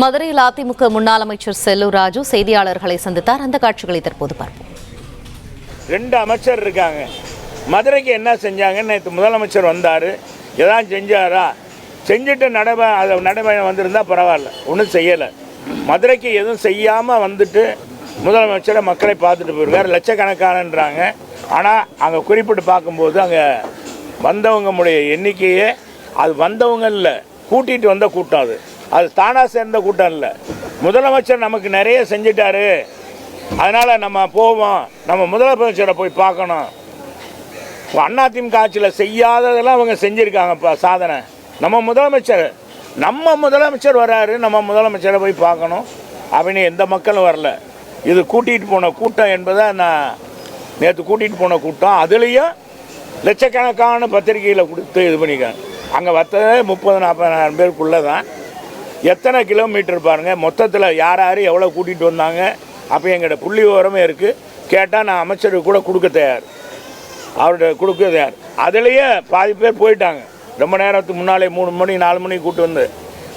மதுரையில் அதிமுக முன்னாள் அமைச்சர் செல்லூர் ராஜு செய்தியாளர்களை சந்தித்தார். அந்த காட்சிகளை தற்போது பார்ப்போம். 2 அமைச்சர் இருக்காங்க. மதுரைக்கு என்ன செஞ்சாங்கன்னு நேற்று முதலமைச்சர் வந்தார். எதாவது செஞ்சாரா? செஞ்சுட்டு நடைபயணம் வந்திருந்தால் பரவாயில்ல, ஒன்றும் செய்யலை. மதுரைக்கு எதுவும் செய்யாமல் வந்துட்டு முதலமைச்சரை மக்களை பார்த்துட்டு போயிருக்கார். லட்சக்கணக்கானன்றாங்க. ஆனால் அங்கே குறிப்பிட்டு பார்க்கும்போது அங்கே வந்தவங்களுடைய எண்ணிக்கையே அது வந்தவங்க இல்லை, கூட்டிகிட்டு வந்த கூட்டம். அது தானாக சேர்ந்த கூட்டம் இல்லை. முதலமைச்சர் நமக்கு நிறைய செஞ்சிட்டாரு, அதனால் நம்ம போவோம், நம்ம முதலமைச்சரை போய் பார்க்கணும். அதிமுக ஆட்சியில் செய்யாததெல்லாம் அவங்க செஞ்சுருக்காங்க. இப்போ சாதனை நம்ம முதலமைச்சர் வர்றாரு, நம்ம முதலமைச்சரை போய் பார்க்கணும் அப்படின்னு எந்த மக்களும் வரல. இது கூட்டிகிட்டு போன கூட்டம் என்பதை நான் நேற்று கூட்டிகிட்டு போன கூட்டம். அதுலேயும் லட்சக்கணக்கான பத்திரிகையில் கொடுத்து இது பண்ணிக்காங்க. அங்கே வர்த்தது 30-40 பேருக்குள்ளே தான். எத்தனை கிலோமீட்டர் பாருங்கள். மொத்தத்தில் யார் யார் எவ்வளோ கூட்டிகிட்டு வந்தாங்க அப்போ எங்கள்கிட்ட புள்ளி விவரமே இருக்குது. கேட்டால் நான் அமைச்சருக்கு கூட கொடுக்க தயார், அவர்கிட்ட கொடுக்க தயார். அதுலேயே பாதி பேர் போயிட்டாங்க. ரொம்ப நேரத்துக்கு முன்னாலே 3 மணி 4 மணிக்கு கூப்பிட்டு வந்து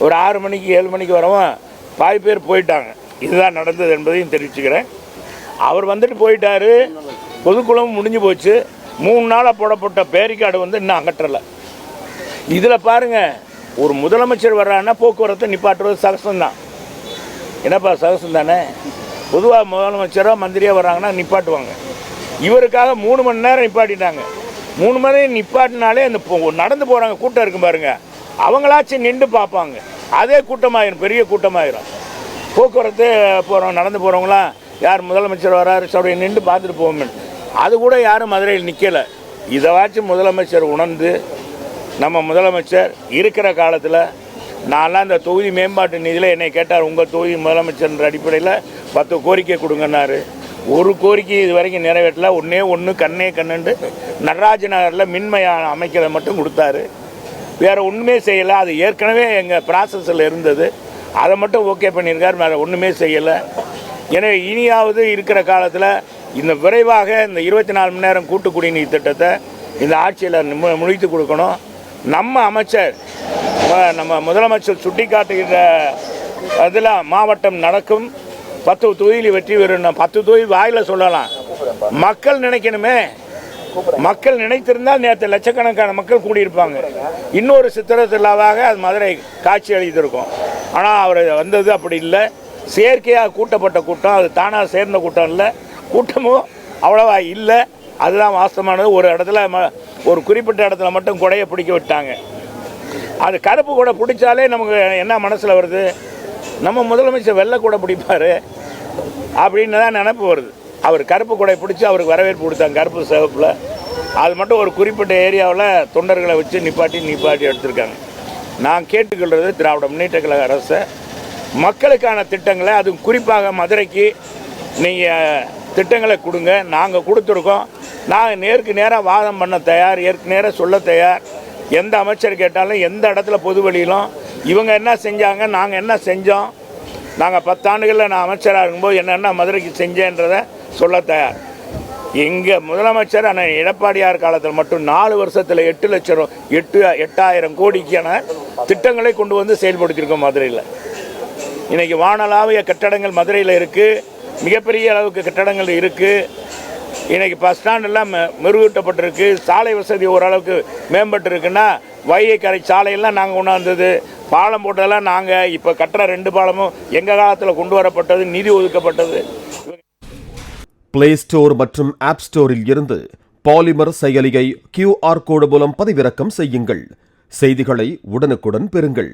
ஒரு 6 மணிக்கு 7 மணிக்கு வரவும் பாதி பேர் போயிட்டாங்க. இதுதான் நடந்தது என்பதையும் தெரிவிச்சுக்கிறேன். அவர் வந்துட்டு போயிட்டார். பொதுக்குழுவும் முடிஞ்சு போச்சு. 3 நாளாக போடப்பட்ட பேரிக்கார்டு இன்னும் அகற்றலை. இதில் பாருங்கள், ஒரு முதலமைச்சர் வர்றான்னா போக்குவரத்தை நிப்பாட்டுறது சகசம்தான். என்னப்பா சகசம் தானே? பொதுவாக முதலமைச்சரோ மந்திரியோ வர்றாங்கன்னா நிப்பாட்டுவாங்க. இவருக்காக 3 மணி நேரம் நிப்பாட்டிட்டாங்க. 3 மணி நேரம் நிப்பாட்டினாலே அந்த நடந்து போகிறாங்க கூட்டம் இருக்கும் பாருங்கள், அவங்களாச்சும் நின்று பார்ப்பாங்க. அதே கூட்டமாயிரும், பெரிய கூட்டமாயிரும். போக்குவரத்து போகிறவங்க நடந்து போகிறவங்களாம் யார் முதலமைச்சர் வர்றாரு சொல்ல நின்று பார்த்துட்டு போவோம். அது கூட யாரும் மதுரையில் நிற்கலை. இதைவாச்சும் முதலமைச்சர் உணர்ந்து, நம்ம முதலமைச்சர் இருக்கிற காலத்தில் நான்லாம் இந்த தொகுதி மேம்பாட்டு நிதியில் என்னை கேட்டார், உங்கள் தொகுதி முதலமைச்சர்ன்ற அடிப்படையில் 10 கோரிக்கை கொடுங்கன்னாரு. ஒரு கோரிக்கை இது வரைக்கும் நிறைவேற்றல. ஒன்று கண்ணே கண்ணுண்டு நடராஜ நகரில் மின்மயம் அமைக்கிறத மட்டும் கொடுத்தாரு. வேறு ஒன்றுமே செய்யலை. அது ஏற்கனவே எங்கள் ப்ராசஸில் இருந்தது. அதை மட்டும் ஓகே பண்ணியிருக்கார். வேறு ஒன்றுமே செய்யலை. எனவே இனியாவது இருக்கிற காலத்தில் இந்த விரைவாக இந்த 24 மணி நேரம் கூட்டு குடிநீர் திட்டத்தை இந்த ஆட்சியில் முடித்து கொடுக்கணும். நம்ம முதலமைச்சர் சுட்டி காட்டுகிற அதில் மாவட்டம் நடக்கும் 10 தொகுதியில் வெற்றி பெறணும். 10 தொகுதி வாயில் சொல்லலாம். மக்கள் நினைக்கணுமே. மக்கள் நினைத்திருந்தால் நேற்று லட்சக்கணக்கான மக்கள் கூடியிருப்பாங்க. இன்னொரு சித்திரத்தில்லாவாக அது மதுரை காட்சி அளித்திருக்கும். ஆனால் அவர் வந்தது அப்படி இல்லை. செயற்கையாக கூட்டப்பட்ட கூட்டம். அது தானாக சேர்ந்த கூட்டம் இல்லை. கூட்டமும் அவ்வளவா இல்லை. அதுதான் வாஸ்தவமானது. ஒரு இடத்துல ஒரு குறிப்பிட்ட இடத்துல மட்டும் கொடையை பிடிக்க விட்டாங்க. அது கருப்பு கூட பிடிச்சாலே நமக்கு என்ன மனசில் வருது, நம்ம முதலமைச்சர் வெள்ளை கூட பிடிப்பார் அப்படின்னு தான் நினைப்பு வருது. அவர் கருப்பு கொடை பிடிச்சி அவருக்கு வரவேற்பு கொடுத்தாங்க, கருப்பு சிவப்பில். அது மட்டும் ஒரு குறிப்பிட்ட ஏரியாவில் தொண்டர்களை வச்சு நிப்பாட்டி எடுத்திருக்காங்க. நான் கேட்டுக்கொள்வது திராவிட முன்னேற்ற கழக அரசை மக்களுக்கான திட்டங்களை, அதுவும் குறிப்பாக மதுரைக்கு நீங்கள் திட்டங்களை கொடுங்க. நாங்கள் கொடுத்துருக்கோம். நாங்கள் நேருக்கு நேராக வாதம் பண்ண தயார், நேராக சொல்ல தயார். எந்த அமைச்சர் கேட்டாலும் எந்த இடத்துல பொது வழியிலும் இவங்க என்ன செஞ்சாங்க, நாங்கள் என்ன செஞ்சோம், நாங்கள் 10 ஆண்டுகளில் நான் அமைச்சராக இருக்கும்போது என்னென்ன மதுரைக்கு செஞ்சேன்றதை சொல்ல தயார். எங்கள் முதலமைச்சர் அண்ணன் எடப்பாடியார் காலத்தில் மட்டும் 4 வருஷத்தில் 8,00,000 கோடிக்கான திட்டங்களை கொண்டு வந்து செயல்படுத்தியிருக்கோம் மதுரையில். இன்றைக்கி வானளாவிய கட்டடங்கள் மதுரையில் இருக்குது. மிகப்பெரிய அளவுக்கு கட்டடங்கள் இருக்குது. இன்றைக்கி பஸ் ஸ்டாண்டெல்லாம் மெருகூட்டப்பட்டிருக்கு. சாலை வசதி ஓரளவுக்கு மேம்பட்டுருக்குன்னா வைகை கரை சாலையெல்லாம் நாங்கள் கொண்டாந்தது. பாலம் போட்டதெல்லாம் நாங்கள். இப்போ கட்டுற 2 பாலமும் எங்கள் காலத்தில் கொண்டு வரப்பட்டது, நிதி ஒதுக்கப்பட்டது. பிளே ஸ்டோர் மற்றும் ஆப் ஸ்டோரில் இருந்து பாலிமர் செயலியை QR கோடு மூலம் பதிவிறக்கம் செய்யுங்கள். செய்திகளை உடனுக்குடன் பெறுங்கள்.